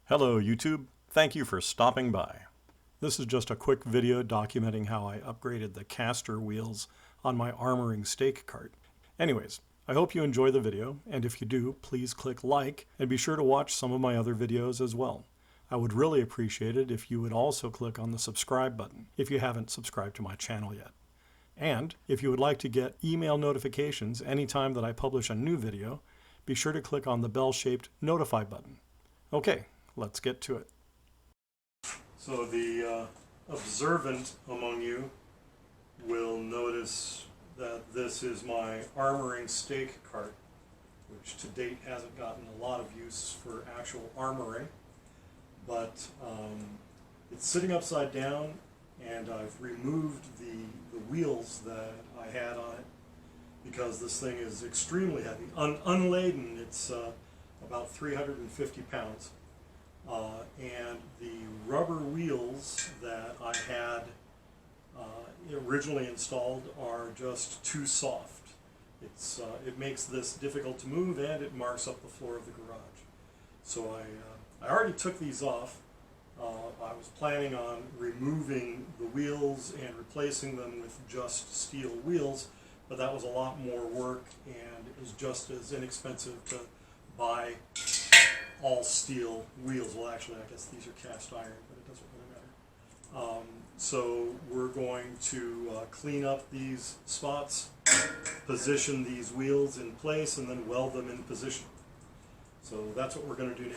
Hello YouTube, thank you for stopping by. This is just a quick video documenting how I upgraded the caster wheels on my armoring stake cart. Anyways, I hope you enjoy the video, and if you do, please click like and be sure to watch some of my other videos as well. I would really appreciate it if you would also click on the subscribe button if you haven't subscribed to my channel yet. And if you would like to get email notifications anytime that I publish a new video, be sure to click on the bell-shaped notify button. Okay, let's get to it. So the observant among you will notice that this is my armoring stake cart, which to date hasn't gotten a lot of use for actual armoring, but it's sitting upside down, and I've removed the wheels that I had on it because this thing is extremely heavy. Unladen, it's about 350 pounds. And the rubber wheels that I had originally installed are just too soft. It makes this difficult to move, and it marks up the floor of the garage. So I already took these off. I was planning on removing the wheels and replacing them with just steel wheels, but that was a lot more work, and it was just as inexpensive to buy all steel wheels. Well, actually, I guess these are cast iron, but it doesn't really matter. So we're going to clean up these spots, position these wheels in place, and then weld them in position. So that's what we're going to do now.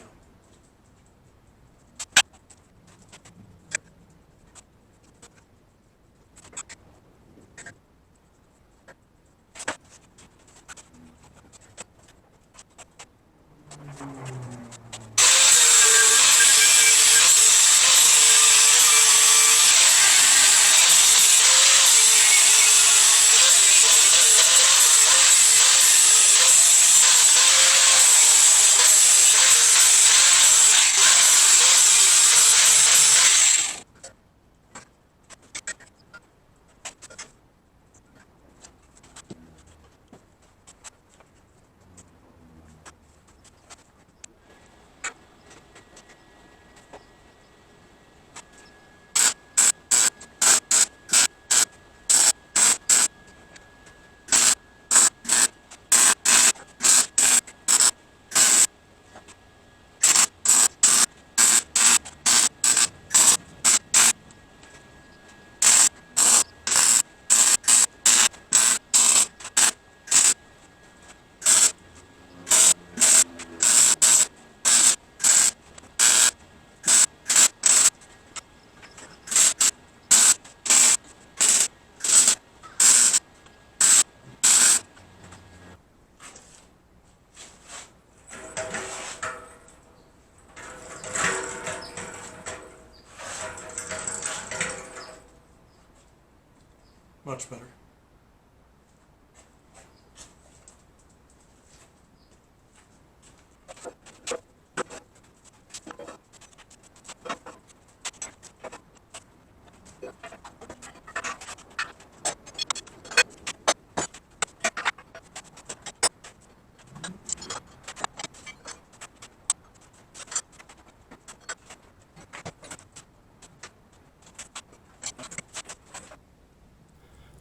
Much better.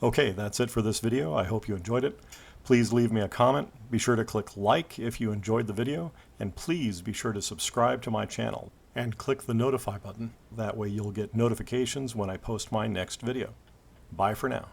Okay, that's it for this video. I hope you enjoyed it. Please leave me a comment. Be sure to click like if you enjoyed the video, and please be sure to subscribe to my channel and click the notify button. That way you'll get notifications when I post my next video. Bye for now.